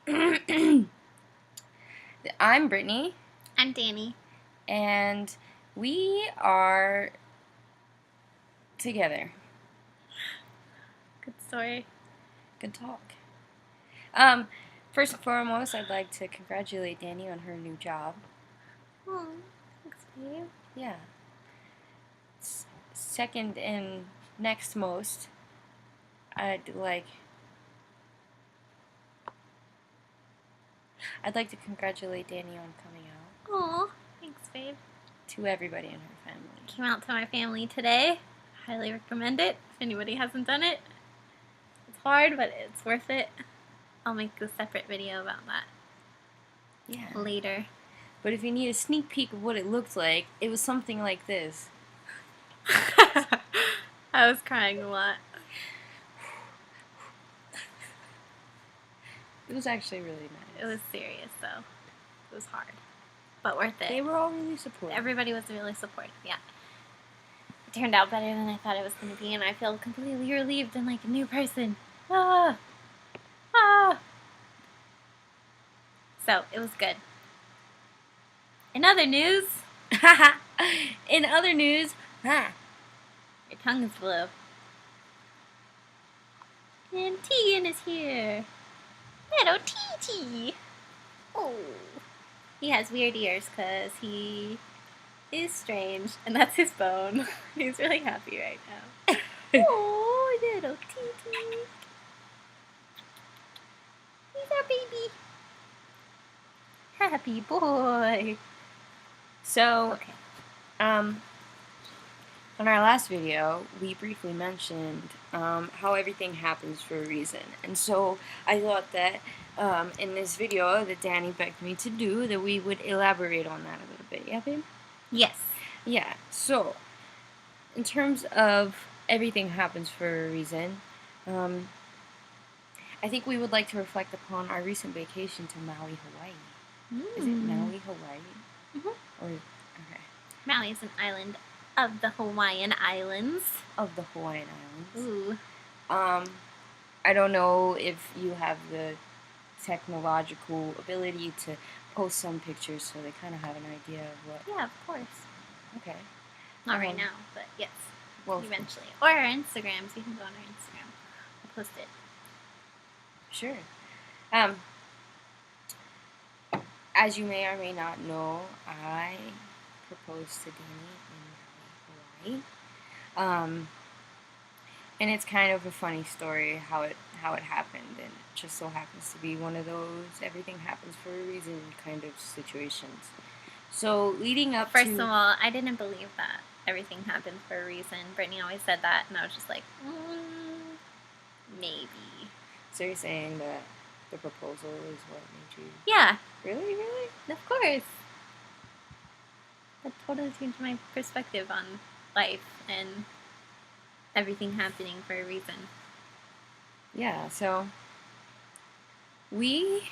I'm Brittany, I'm Danny. and we are together. Good story. Good talk. Um, First and foremost, I'd like to congratulate Danny on her new job. Oh, thanks, babe. Yeah. Second and next most, I'd like to congratulate Danny on coming out Oh, thanks, babe. to everybody in her family. Came out to my family today. Highly recommend it if anybody hasn't done it. It's hard, but it's worth it. I'll make a separate video about that later. But if you need a sneak peek of what it looked like, it was something like this. I was crying a lot. It was actually really nice. It was serious, though. It was hard, but worth it. They were all really supportive. Everybody was really supportive, yeah. It turned out better than I thought it was going to be, and I feel completely relieved and like a new person. Ah! So, it was good. In other news... Your tongue is blue. And Tegan is here. Little T-T. Oh. He has weird ears because he is strange, and that's his bone. He's really happy right now. Oh, little T-T. He's our baby. Happy boy. So, Okay. On our last video, we briefly mentioned how everything happens for a reason. And so I thought that in this video that Danny begged me to do, that we would elaborate on that a little bit. Yeah, babe? Yes. Yeah. So, in terms of everything happens for a reason, I think we would like to reflect upon our recent vacation to Maui, Hawaii. Is it Maui, Hawaii? Mm-hmm. Or, okay. Maui is an island of the Hawaiian Islands. Of the Hawaiian Islands. Ooh. I don't know if you have the technological ability to post some pictures so they kind of have an idea of what... Yeah, of course. Okay. Not right now, but yes. Well, eventually. Or our Instagrams. You can go on our Instagram. I'll post it. Sure. As you may or may not know, I proposed to Danny in Hawaii. And it's kind of a funny story how it happened, and it just so happens to be one of those everything happens for a reason kind of situations. So leading up First of all, I didn't believe that everything happened for a reason. Brittany always said that, and I was just like, maybe. So you're saying that the proposal is what made you... Yeah. Really? Really? Of course. That totally changed my perspective on life and everything happening for a reason. Yeah, so we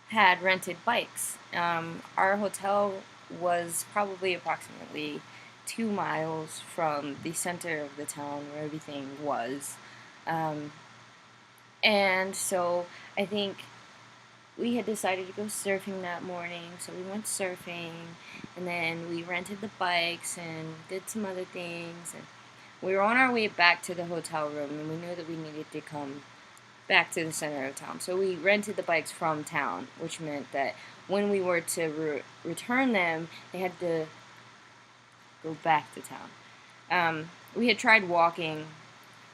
had rented bikes. Our hotel was probably approximately 2 miles from the center of the town where everything was. And so I think we had decided to go surfing that morning, so we went surfing, and then we rented the bikes and did some other things, and we were on our way back to the hotel room, and we knew that we needed to come back to the center of town. So we rented the bikes from town, which meant that when we were to return them, they had to go back to town. We had tried walking,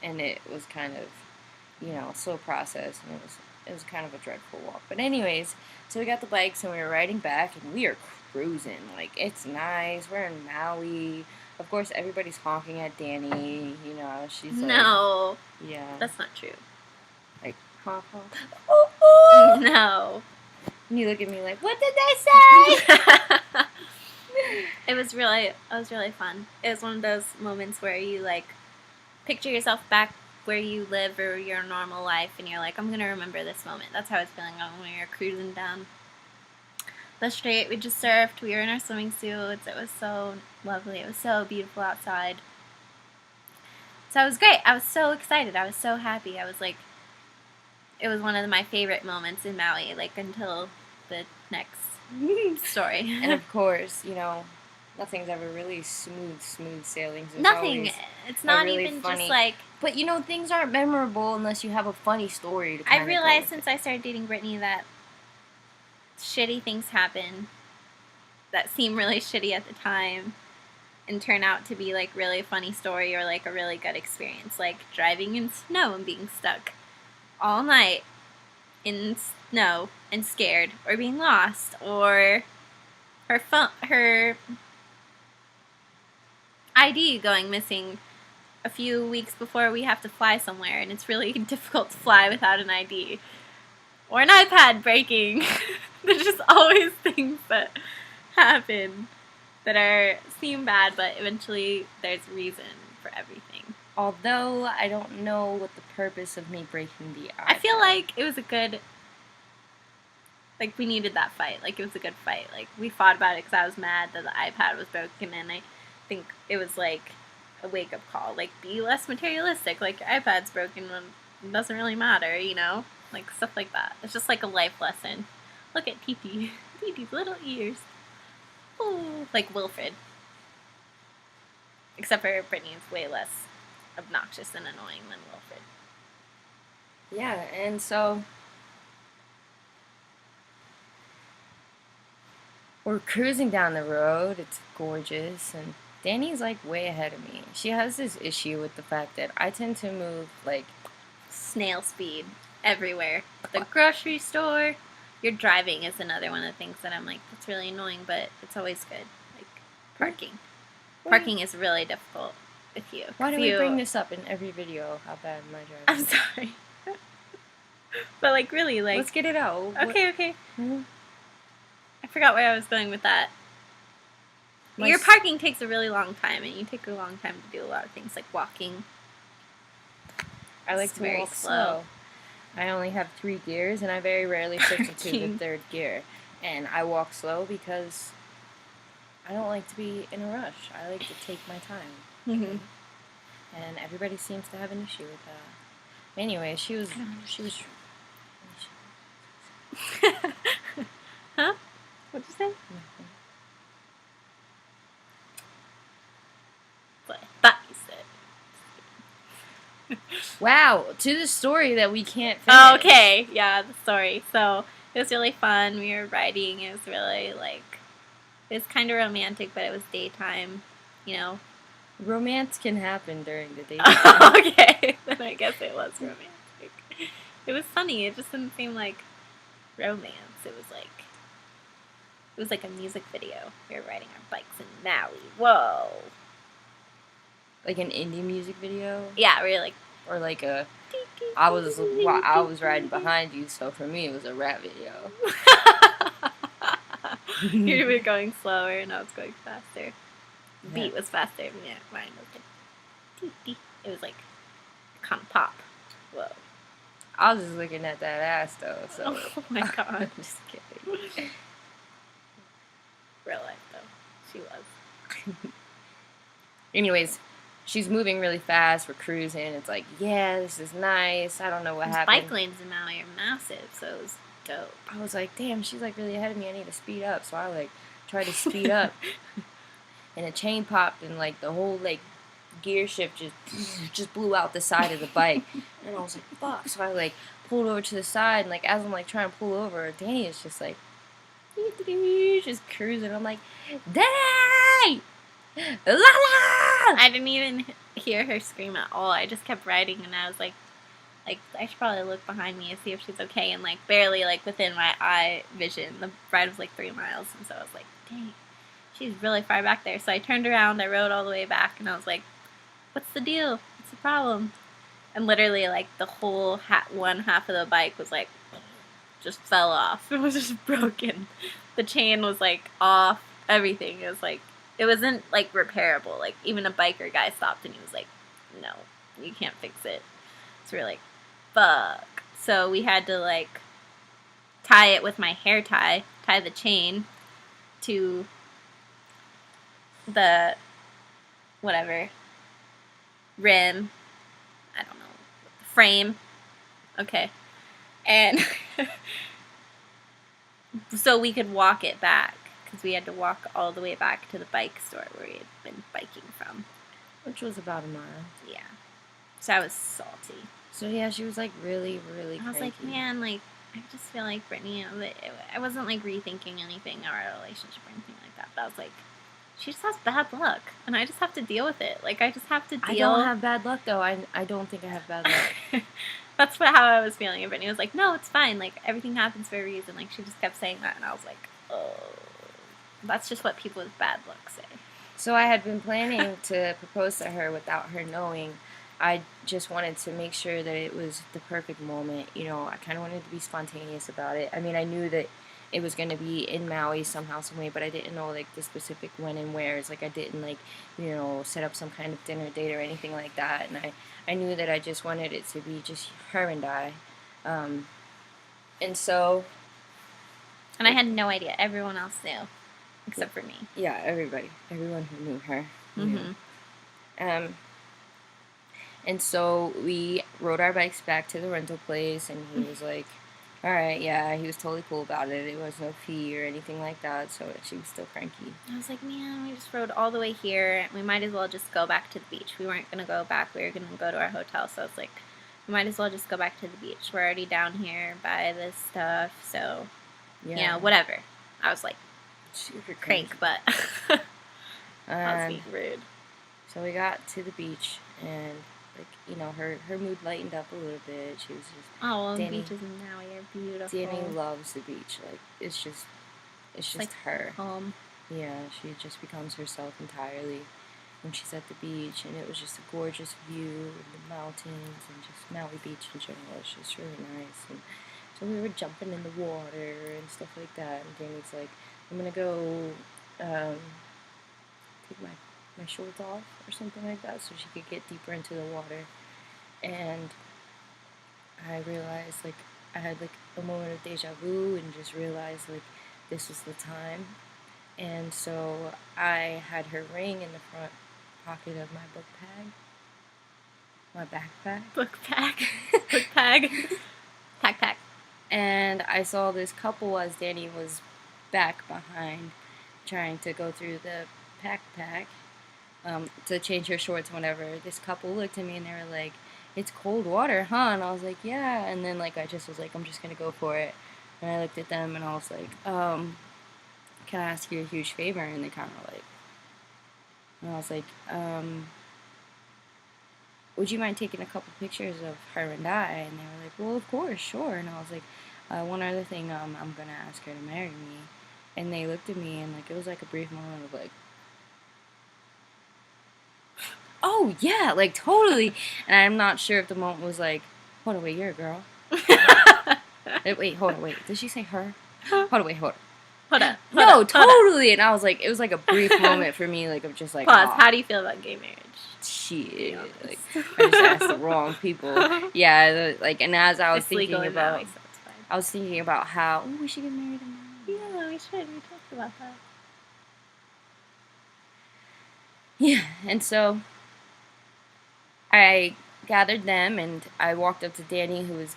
and it was kind of, a slow process, and it was kind of a dreadful walk. But anyways, so we got the bikes, and we were riding back, and we are cruising. Like, it's nice. We're in Maui. Of course, everybody's honking at Danny. She's like... No. Yeah. That's not true. Like, honk, honk. Oh! No. And you look at me like, what did they say? It was really fun. It was one of those moments where you, like, picture yourself back where you live or your normal life, and you're like, I'm going to remember this moment. That's how I was feeling when we were cruising down the street. We just surfed. We were in our swimming suits. It was so lovely. It was so beautiful outside. So it was great. I was so excited. I was so happy. I was like, it was one of my favorite moments in Maui, like until the next story. And of course, nothing's ever really smooth sailings. There's Nothing. always It's a not really even just funny. like. But things aren't memorable unless you have a funny story to I kind of go realized with since it. I started dating Brittany that shitty things happen that seem really shitty at the time and turn out to be like really funny story or like a really good experience, like driving in snow and being stuck all night in snow and scared, or being lost, or her ID going missing a few weeks before we have to fly somewhere, and it's really difficult to fly without an ID, or an iPad breaking. There's just always things that happen that seem bad, but eventually there's reason for everything. Although I don't know what the purpose of me breaking the iPad. I feel like it was a good. Like, we needed that fight. Like, it was a good fight. Like, we fought about it because I was mad that the iPad was broken, and I think it was like a wake up call. Like, be less materialistic. Like, your iPad's broken when it doesn't really matter, Like, stuff like that. It's just like a life lesson. Look at Titi. Titi's little ears. Ooh, like Wilfred. Except for Brittany is way less obnoxious and annoying than Wilfred. Yeah, and so we're cruising down the road. It's gorgeous, and Danny's like way ahead of me. She has this issue with the fact that I tend to move like Snail speed everywhere. The grocery store. Your driving is another one of the things that I'm like, that's really annoying, but it's always good. Like, parking. Parking is really difficult with you. Why do we bring this up in every video? How bad my driving? I'm sorry. But, like, really, like... Let's get it out. Okay. Hmm? I forgot where I was going with that. Your parking takes a really long time, and you take a long time to do a lot of things, like walking. I like to walk slow. I only have 3 gears, and I very rarely shift into the 3rd gear. And I walk slow because I don't like to be in a rush. I like to take my time. Mm-hmm. And everybody seems to have an issue with that. Anyway, she was. Huh? What'd you say? Nothing. What I thought you said. Wow, to the story that we can't finish. Oh, okay, yeah, the story. So it was really fun. We were riding. It was really it was kind of romantic, but it was daytime, Romance can happen during the daytime. Okay, then I guess it was romantic. It was funny. It just didn't seem like romance. It was like a music video. We were riding our bikes in Maui. Whoa. Like an indie music video? Yeah, we were like... Or like I was riding behind you, so for me it was a rap video. You were going slower and I was going faster. The Yeah. beat was faster. Yeah, mine was like... Dee. It was like... Kind of pop. Whoa. I was just looking at that ass though, so... Oh my god. I'm just kidding. Real life though. She was. Anyways, she's moving really fast. We're cruising. It's like, yeah, this is nice. I don't know what happened. Bike lanes in Maui are massive, so it was dope. I was like, damn, she's like really ahead of me. I need to speed up. So I like tried to speed up, and a chain popped, and like the whole like gear shift just blew out the side of the bike, and I was like, fuck. So I like pulled over to the side, and like as I'm like trying to pull over, Danny is just like just cruising. I'm like, Danny, la la. I didn't even hear her scream at all. I just kept riding, and I was like I should probably look behind me and see if she's okay. And like barely like within my eye vision, the ride was like 3 miles, and so I was like, dang, she's really far back there. So I turned around, I rode all the way back, and I was like, what's the deal? What's the problem? And literally like the whole one half of the bike was like just fell off. It was just broken. The chain was like off. Everything. It was like, it wasn't like repairable. Like even a biker guy stopped and he was like, no, you can't fix it. So we're like, fuck. So we had to like tie it with my hair tie the chain to the whatever rim. I don't know. Frame. Okay. And so we could walk it back because we had to walk all the way back to the bike store where we had been biking from. Which was about a mile. Yeah. So I was salty. So yeah, she was like really, really I was cranky. like, man, like, I just feel like Brittany, I wasn't like rethinking anything in our relationship or anything like that, but I was like, she just has bad luck, and I just have to deal with it. Like, I just have to deal. I don't have bad luck, though. I don't think I have bad luck. That's how I was feeling. And Brittany was like, no, it's fine. Like, everything happens for a reason. Like, she just kept saying that, and I was like, oh, that's just what people with bad luck say. So I had been planning to propose to her without her knowing. I just wanted to make sure that it was the perfect moment. You know, I kind of wanted to be spontaneous about it. I mean, I knew that it was going to be in Maui somehow, some way, but I didn't know, like, the specific when and wheres. Like, I didn't, like, you know, set up some kind of dinner date or anything like that. And I knew that I just wanted it to be just her and I. And so... And I had no idea. Everyone else knew. Except for me. Yeah, everybody. Everyone who knew her. Mm-hmm. And so we rode our bikes back to the rental place, and he was like, all right, yeah, he was totally cool about it. It was no fee or anything like that, so she was still cranky. I was like, man, we just rode all the way here. We might as well just go back to the beach. We weren't going to go back. We were going to go to our hotel, so I was like, we might as well just go back to the beach. We're already down here by this stuff, so, you know, whatever. I was like, super crank, but I was being rude. So we got to the beach, and like, you know, her mood lightened up a little bit. She was just, oh, well, beaches in Maui are beautiful. Danny loves the beach. Like, it's just like her. Home. Yeah, she just becomes herself entirely when she's at the beach, and it was just a gorgeous view of the mountains and just Maui Beach in general. It's just really nice. And so we were jumping in the water and stuff like that. And Danny's like, I'm gonna go take my shorts off or something like that so she could get deeper into the water. And I realized, like, I had like a moment of deja vu and just realized like this was the time. And so I had her ring in the front pocket of my book bag, my backpack. Book bag. Pack. And I saw this couple as Danny was back behind trying to go through the backpack to change her shorts and whatever. This couple looked at me and they were like, it's cold water, huh? And I was like, yeah. And then like I just was like, I'm just gonna go for it. And I looked at them and I was like, can I ask you a huge favor? And they kind of like, and I was like, would you mind taking a couple pictures of her and I? And they were like, well, of course, sure. And I was like, one other thing, I'm gonna ask her to marry me. And they looked at me and like it was like a brief moment of like, oh yeah, like totally. And I'm not sure if the moment was like, hold on, wait, you're a girl. Wait, hold on, wait. Did she say her? Hold on, wait, hold on. No, totally. And I was like, it was like a brief moment for me, like of just like, pause. How do you feel about gay marriage? Shit, like I just asked the wrong people. Yeah, like, and as I was thinking about, Maui, so it's fine. I was thinking about how we should get married in Maui. Yeah, we should. We talked about that. Yeah, and so I gathered them and I walked up to Danny, who was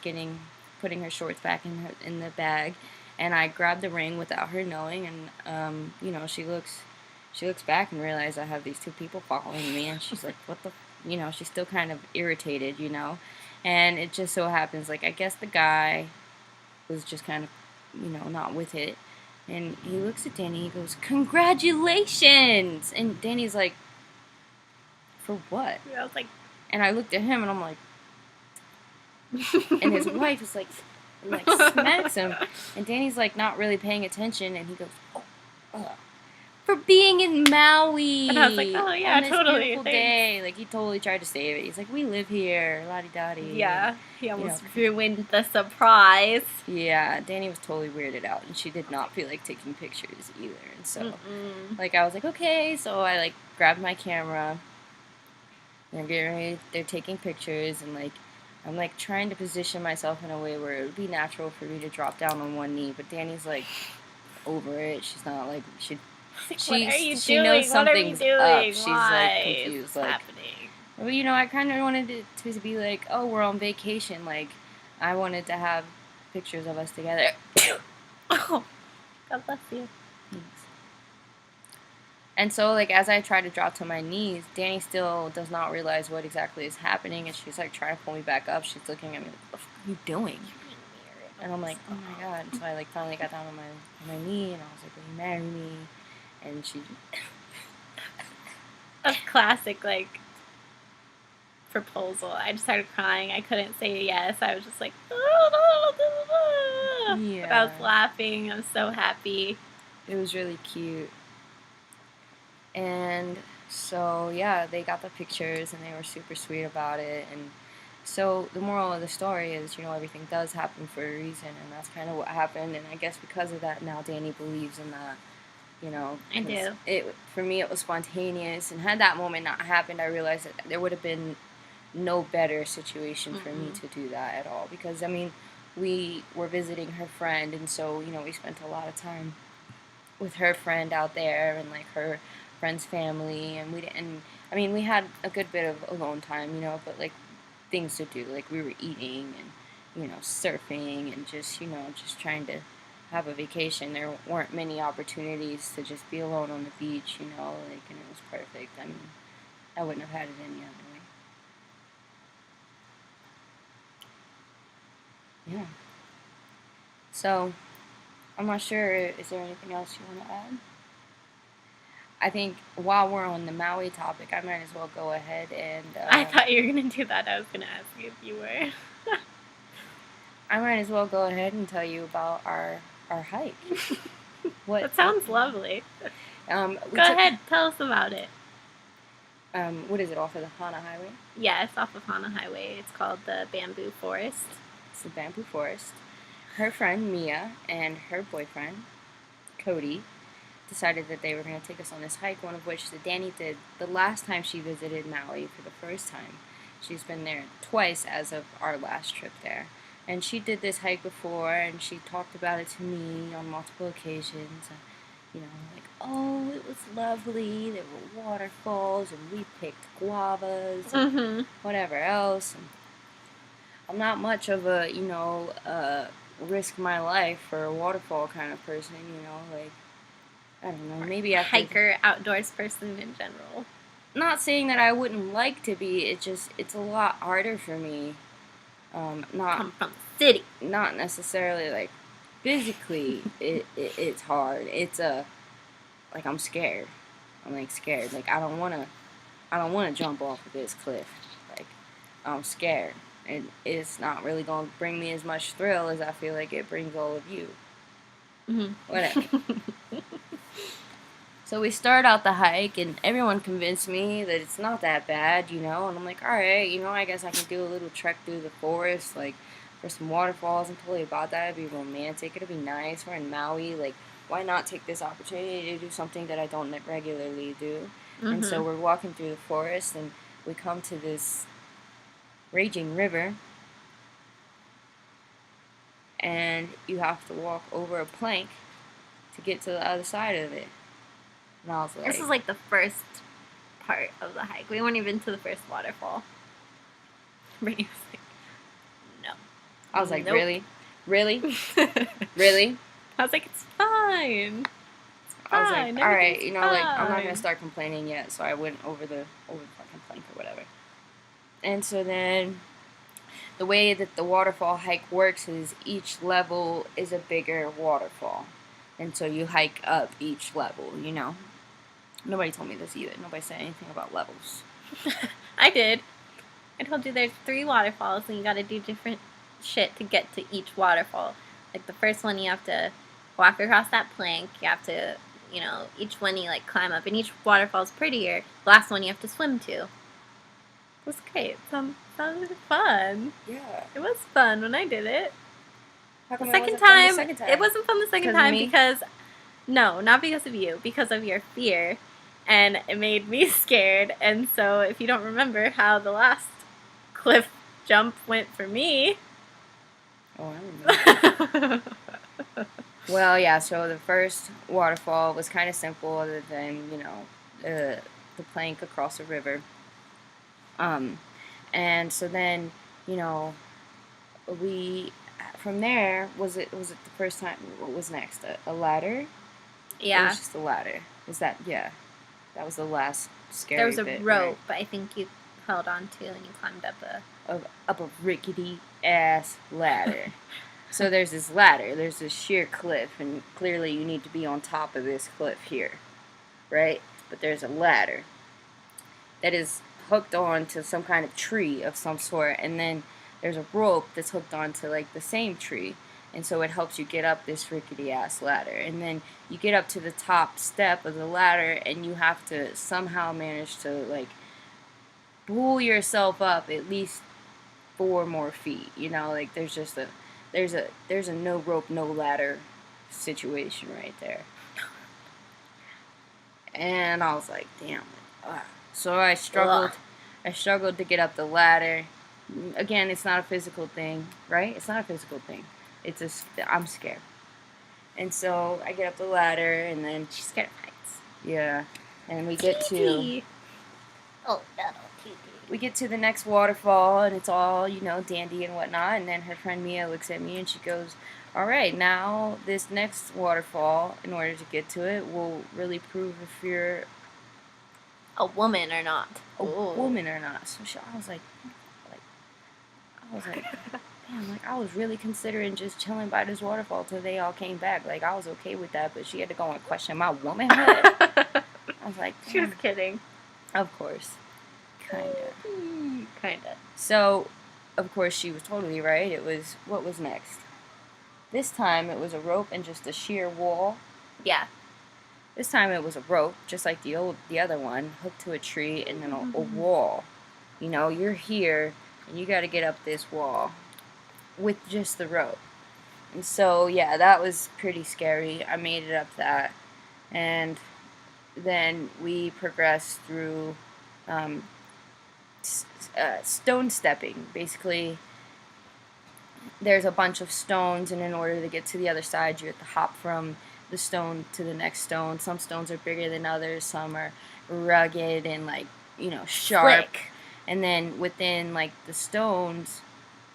putting her shorts back in the bag, and I grabbed the ring without her knowing, and you know, she looks back and realizes I have these two people following me, and she's like, what the, you know, she's still kind of irritated, you know, and it just so happens, like, I guess the guy was just kind of, you know, not with it, and he looks at Danny, he goes, congratulations, and Danny's like, for what? Yeah, I was like, and I looked at him and I'm like, and his wife is like smacks him, and Danny's like not really paying attention, and he goes, for being in Maui. And I was like, oh yeah, on this totally. Beautiful day. Like he totally tried to save it. He's like, we live here, la-di-da-di. Yeah, he almost ruined the surprise. Yeah, Danny was totally weirded out, and she did not feel like taking pictures either. And so, like, I was like, okay. So I like grabbed my camera. They're getting ready. They're taking pictures, and like, I'm like trying to position myself in a way where it would be natural for me to drop down on one knee. But Danny's like over it. She's not like she knows something's up. She's like confused. Like, happening? Well, you know, I kind of wanted it to be like, oh, we're on vacation. Like, I wanted to have pictures of us together. Oh, God bless you. Thanks. And so, like, as I try to drop to my knees, Danny still does not realize what exactly is happening, and she's like trying to pull me back up. She's looking at me like, "What the fuck are you doing?" And I'm like, "Oh my god!" And so I like finally got down on my knee, and I was like, "Will you marry me?" And she, A classic, like, proposal. I just started crying. I couldn't say yes. I was just like, yeah, but I was laughing. I was so happy. it was really cute. And so yeah, they got the pictures, and they were super sweet about it. And so the moral of the story is, everything does happen for a reason, and that's kind of what happened. And I guess because of that, now Danny believes in that. I do. For me, it was spontaneous, and had that moment not happened, I realized that there would have been no better situation for me to do that at all. Because I mean, we were visiting her friend, and so we spent a lot of time with her friend out there, and like her friend's family, and we didn't. I mean, we had a good bit of alone time, but like things to do, like we were eating and surfing and just trying to have a vacation. There weren't many opportunities to just be alone on the beach, like, and it was perfect. I mean, I wouldn't have had it any other way. Yeah. So, I'm not sure, is there anything else you want to add? I think while we're on the Maui topic, I might as well go ahead and... I thought you were going to do that. I was going to ask you if you were. I might as well go ahead and tell you about our hike. That sounds lovely. Go ahead, tell us about it. What is it, off of the Hana Highway? Yeah, it's off of Hana Highway. It's called the Bamboo Forest. It's the Bamboo Forest. Her friend Mia and her boyfriend, Cody, decided that they were going to take us on this hike, one of which that Danny did the last time she visited Maui for the first time. She's been there twice as of our last trip there. And she did this hike before, and she talked about it to me on multiple occasions. Like, oh, it was lovely. There were waterfalls, and we picked guavas, and whatever else. And I'm not much of a, risk my life for a waterfall kind of person, like, I don't know, maybe after... Hiker, outdoors person in general. Not saying that I wouldn't like to be, it's a lot harder for me. Come from the city. Not necessarily, like, physically, it's hard. It's like, I'm scared. I'm, like, scared. Like, I don't want to jump off of this cliff. Like, I'm scared. And it's not really going to bring me as much thrill as I feel like it brings all of you. Whatever. So we start out the hike, and everyone convinced me that it's not that bad, and I'm like, alright, I guess I can do a little trek through the forest, like, for some waterfalls. I'm totally about that. It'd be romantic. It'd be nice. We're in Maui. Like, why not take this opportunity to do something that I don't regularly do? And so we're walking through the forest, and we come to this raging river, and you have to walk over a plank to get to the other side of it. And I was like... This is like the first part of the hike. We weren't even to the first waterfall. Brittany was like, no. I was like, nope. Really? Really? I was like, it's fine. I was like, alright, fine. like, I'm not gonna start complaining yet. So I went over the fucking plank or whatever. And so then, the way that the waterfall hike works is each level is a bigger waterfall. And so you hike up each level, Nobody told me this either. Nobody said anything about levels. I did. I told you there's 3 waterfalls, and you gotta do different shit to get to each waterfall. Like, the first one, you have to walk across that plank. You have to, each one you, like, climb up. And each waterfall's prettier. The last one you have to swim to. It was great. Sounded fun. Yeah. It was fun when I did it. How come The second time, it wasn't fun the second time because... No, not because of you. Because of your fear. And it made me scared. And so, if you don't remember how the last cliff jump went for me... Oh, I remember. Well, yeah, so the first waterfall was kind of simple, other than, the plank across the river. And so then, we from there, was it the first time? What was next? A ladder? It Yeah. was just a ladder. Is that, yeah. That was the last scary There was a bit, rope, but I think you held on to and you climbed up up a rickety ass ladder. So there's this ladder, there's this sheer cliff, and clearly you need to be on top of this cliff here, right? But there's a ladder that is hooked on to some kind of tree of some sort, and then there's a rope that's hooked onto like the same tree, and so it helps you get up this rickety ass ladder, and then you get up to the top step of the ladder, and you have to somehow manage to like pull yourself up at least 4 more feet. You know, like there's a no rope, no ladder situation right there. And I was like, damn. So I struggled. Ugh. I struggled to get up the ladder. Again, it's not a physical thing, right? It's not a physical thing. It's just I'm scared. And so I get up the ladder, and then She's scared of heights. yeah, and we get to Oh, that'll we get to the next waterfall, and it's all, you know, dandy and whatnot. And then her friend Mia looks at me and she goes, all right, now this next waterfall, in order to get to it, will really prove if you're a woman or not. a woman or not. So I was like, damn, like I was really considering just chilling by this waterfall till they all came back. Like I was okay with that, but she had to go and question my womanhood. I was like, damn. She was kidding. Of course. Kinda. So, of course, she was totally right. It was, what was next? This time it was a rope and just a sheer wall. Yeah. This time it was a rope, just like the other one, hooked to a tree, and then a wall. You know, you're here, and you got to get up this wall with just the rope. And so, yeah, that was pretty scary. I made it up that. And then we progressed through stone stepping. Basically, there's a bunch of stones, and in order to get to the other side, you have to hop from the stone to the next stone. Some stones are bigger than others, some are rugged and like, you know, sharp. Slick. And then within like the stones,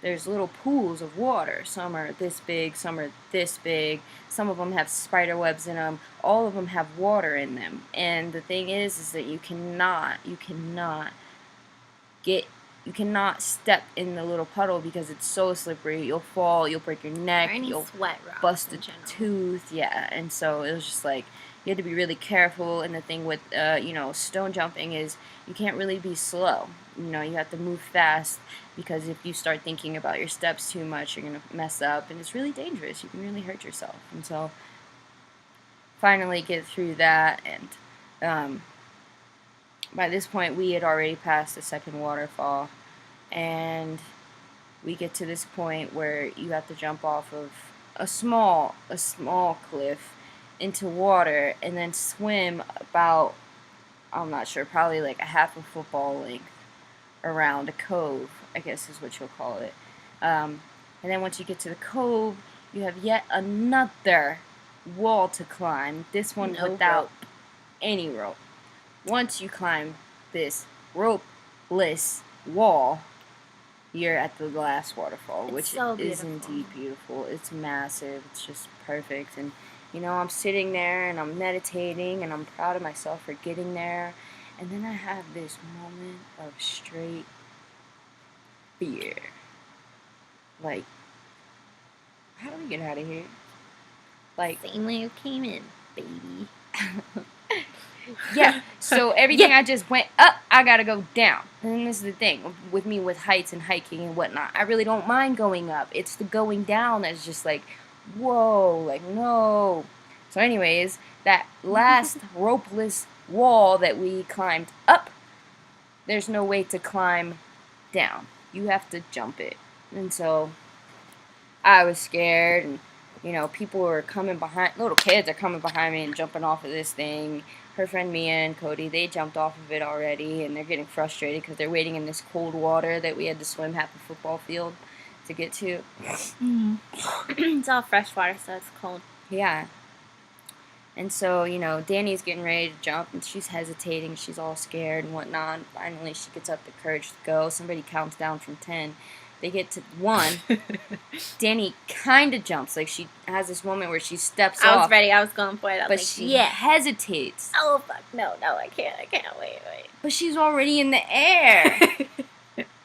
there's little pools of water. Some are this big, some are this big. Some of them have spider webs in them. All of them have water in them. And the thing is that you cannot step in the little puddle because it's so slippery. You'll fall, you'll break your neck, you'll bust a tooth. Yeah, and so it was just like you had to be really careful. And the thing with stone jumping is you can't really be slow. You know, you have to move fast because if you start thinking about your steps too much, you're gonna mess up, and it's really dangerous. You can really hurt yourself. And so finally get through that, and by this point we had already passed the second waterfall, and we get to this point where you have to jump off of a small cliff into water and then swim about, I'm not sure, probably like a half a football length around a cove, I guess is what you'll call it. And then once you get to the cove, you have yet another wall to climb, this one without any rope. Once you climb this ropeless wall, you're at the last waterfall, which is indeed beautiful. It's massive. It's just perfect. And, you know, I'm sitting there and I'm meditating and I'm proud of myself for getting there. And then I have this moment of straight fear. Like, how do we get out of here? Like, same way you came in, baby. Yeah, so everything I just went up, I gotta go down. And this is the thing with me with heights and hiking and whatnot. I really don't mind going up. It's the going down that's just like, whoa, like no. So anyways, that last ropeless wall that we climbed up, there's no way to climb down. You have to jump it. And so I was scared, and you know, people were coming behind, little kids are coming behind me and jumping off of this thing. Her friend Mia and Cody, they jumped off of it already, and they're getting frustrated because they're waiting in this cold water that we had to swim half the football field to get to. It's all fresh water, so it's cold. Yeah. And so, you know, Danny's getting ready to jump, and she's hesitating. She's all scared and whatnot. And finally, she gets up the courage to go. Somebody counts down from 10. They get to 1. Danny kind of jumps. Like, she has this moment where she steps I off. was ready. I was going for it. I was But like, she yeah. hesitates. Oh, fuck. No, I can't. Wait. But she's already in the air.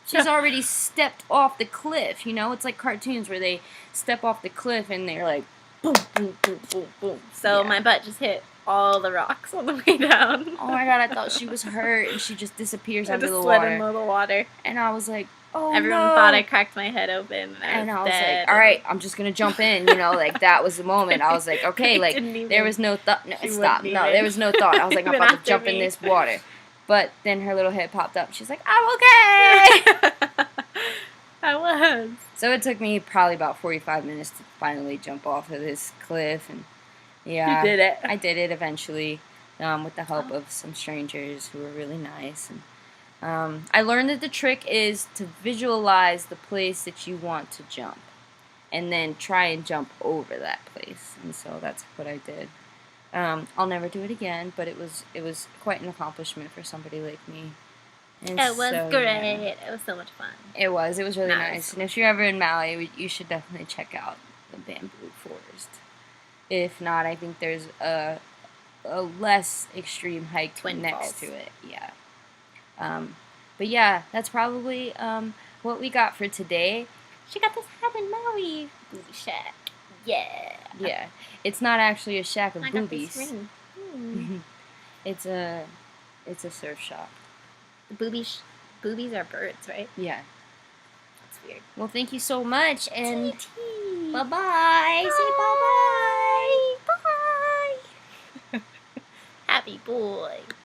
She's already stepped off the cliff, you know? It's like cartoons where they step off the cliff and they're like, boom, boom, boom, boom, boom. So Yeah. my butt just hit all the rocks on the way down. Oh my god, I thought she was hurt, and she just disappears under the slid water. into the water. And I was like, oh Everyone no. thought I cracked my head open. And I was dead. Like, all right, I'm just gonna jump in, you know, like that was the moment. I was like, okay, like there was no thought. No, stop. No, there was no thought. I was like, I'm about to jump in this water. But then her little head popped up. She's like, I'm okay. I was. So it took me probably about 45 minutes to finally jump off of this cliff, and yeah, you did it. I did it eventually, with the help of some strangers who were really nice. And I learned that the trick is to visualize the place that you want to jump, and then try and jump over that place. And so that's what I did. I'll never do it again, but it was quite an accomplishment for somebody like me. And it was so, great. Yeah. It was so much fun. It was really Nice. nice. And if you're ever in Maui, you should definitely check out the bamboo forest. If not, I think there's a less extreme hike Twin next Falls. to it. Yeah. But yeah, that's probably what we got for today. She got this hat in Maui. Booby shack. Yeah. Yeah. It's not actually a shack of I got boobies. this ring. It's a surf shop. Boobies are birds, right? Yeah. That's weird. Well, thank you so much, and Bye-bye. bye-bye. Say bye-bye. Bye. Happy boy.